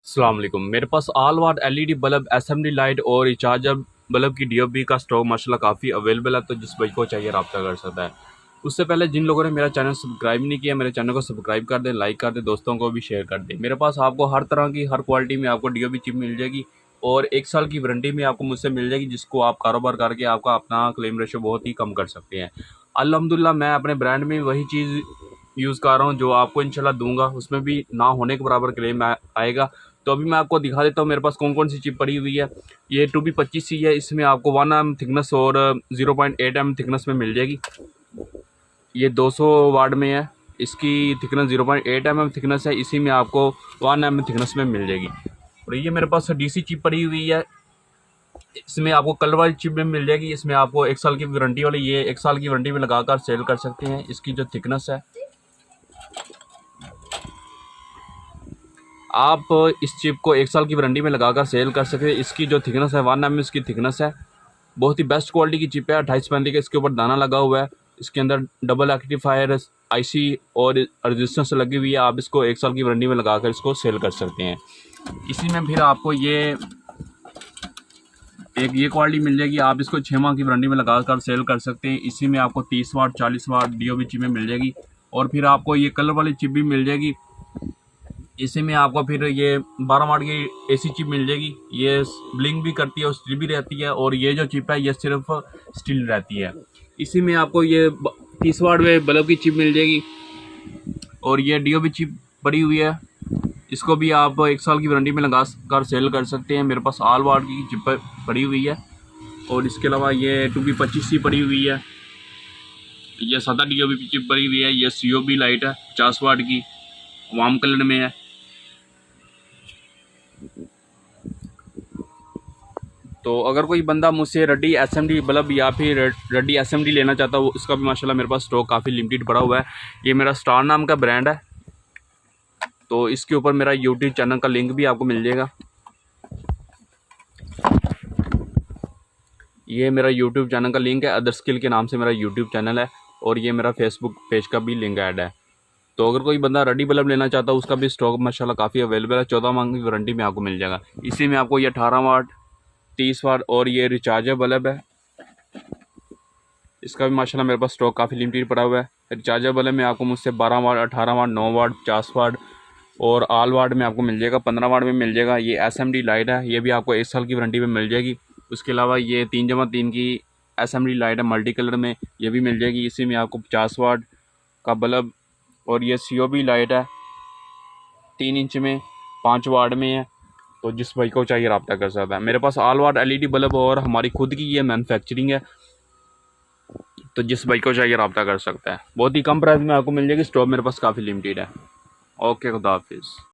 अस्सलाम वालेकुम। मेरे पास ऑल वाट एलईडी बल्ब, एसएमडी लाइट और रिचार्जर बल्ब की डीओबी का स्टॉक माशाल्लाह काफ़ी अवेलेबल है, तो जिस भाई को चाहिए रब्ता कर सकता है। उससे पहले जिन लोगों ने मेरा चैनल सब्सक्राइब नहीं किया, मेरे चैनल को सब्सक्राइब कर दें, लाइक कर दें, दोस्तों को भी शेयर कर दें। मेरे पास आपको हर तरह की हर क्वालिटी में आपको डीओबी चिप मिल जाएगी और 1 साल की वारंटी में आपको मुझसे मिल जाएगी, जिसको आप कारोबार करके आपका अपना क्लेम रेशो बहुत ही कम कर सकते हैं। अल्हम्दुलिल्लाह मैं अपने ब्रांड में वही चीज़ यूज़ कर रहा हूँ जो आपको इंशाल्लाह दूंगा, उसमें भी ना होने के बराबर क्लेम आएगा। तो अभी मैं आपको दिखा देता हूँ मेरे पास कौन कौन सी चिप पड़ी हुई है। ये 2B25C है, इसमें आपको 1 mm थिकनेस और 0.8 mm थिकनेस में मिल जाएगी। ये 200 वाट में है, इसकी थिकनेस 0.8 mm थिकनेस है, इसी में आपको 1 mm थिकनेस में मिल जाएगी। और ये मेरे पास DC चिप पड़ी हुई है, इसमें आपको कलर वाली चिप में मिल जाएगी। इसमें आपको 1 साल की वारंटी वाली, ये 1 साल की वारंटी में लगाकर सेल कर सकते हैं। इसकी जो थिकनेस है, आप इस चिप को 1 साल की वारंटी में लगाकर सेल कर सकते हैं। इसकी जो थिकनेस है 1 mm इसकी थिकनेस है, बहुत ही बेस्ट क्वालिटी की चिप है। 2835 का इसके ऊपर दाना लगा हुआ है, इसके अंदर डबल एक्टिफायर आईसी और रजिस्टेंस लगी हुई है। आप इसको 1 साल की वारंटी में लगाकर इसको सेल कर सकते हैं। इसी में फिर आपको ये क्वालिटी मिल जाएगी, आप इसको 6 माह की वारंटी में लगाकर सेल कर सकते हैं। इसी में आपको 30 वाट 40 वाट डीओबी चिप में मिल जाएगी। और फिर आपको ये कलर वाली चिप भी मिल जाएगी। इसी में आपको फिर ये 12 वाट की एसी चिप मिल जाएगी, ये ब्लिंक भी करती है और स्टिल भी रहती है। और ये जो चिप है ये सिर्फ स्टिल रहती है। इसी में आपको ये 30 वाट में बल्ब की चिप मिल जाएगी और ये डीओबी चिप पड़ी हुई है, इसको भी आप 1 साल की वारंटी में लगा कर सेल कर सकते हैं। मेरे पास ऑल वाट की चिप पड़ी हुई है और इसके अलावा ये 2B25C पड़ी हुई है, ये सादा डीओबी चिप पड़ी हुई है, ये COB लाइट है 50 वाट की, वार्म कलर में है। तो अगर कोई बंदा मुझसे रड्डी एसएमडी बल्ब या फिर रड्डी एसएमडी लेना चाहता है, उसका भी माशाल्लाह मेरे पास स्टॉक काफ़ी लिमिटेड पड़ा हुआ है। ये मेरा स्टार नाम का ब्रांड है, तो इसके ऊपर मेरा यूट्यूब चैनल का लिंक भी आपको मिल जाएगा। ये मेरा यूट्यूब चैनल का लिंक है, अदर स्किल के नाम से मेरा यूट्यूब चैनल है। और ये मेरा फेसबुक पेज का भी लिंक ऐड है। तो अगर कोई बंदा रड्डी बल्ब लेना चाहता है, उसका भी स्टॉक माशाल्लाह काफ़ी अवेलेबल है। 14 माह की वारंटी में आपको मिल जाएगा। इसी में आपको ये 18 वाट 30 वाट और ये रिचार्जर बल्ब है, इसका भी माशाल्लाह मेरे पास स्टॉक काफ़ी लिमिटेड पड़ा हुआ है। रिचार्जर बल्ब में आपको मुझसे 12 वाट 18 वाट 9 वाट 50 वाट और ऑल वाट में आपको मिल जाएगा, 15 वाट में मिल जाएगा। ये SMD लाइट है, ये भी आपको 1 साल की वारंटी में मिल जाएगी। उसके अलावा ये 3x3 की SMD लाइट है मल्टी कलर में, ये भी मिल जाएगी। इसी में आपको 50 वाट का बल्ब और ये COB लाइट है 3 इंच में 5 वाट में है। तो जिस भाई को चाहिए रब्ता कर सकता है। मेरे पास ऑल वाट LED बल्ब और हमारी खुद की ये मैन्युफैक्चरिंग है, तो जिस भाई को चाहिए रब्ता कर सकता है। बहुत ही कम प्राइस में आपको मिल जाएगी, स्टॉक मेरे पास काफ़ी लिमिटेड है। ओके, खुदा हाफिज़।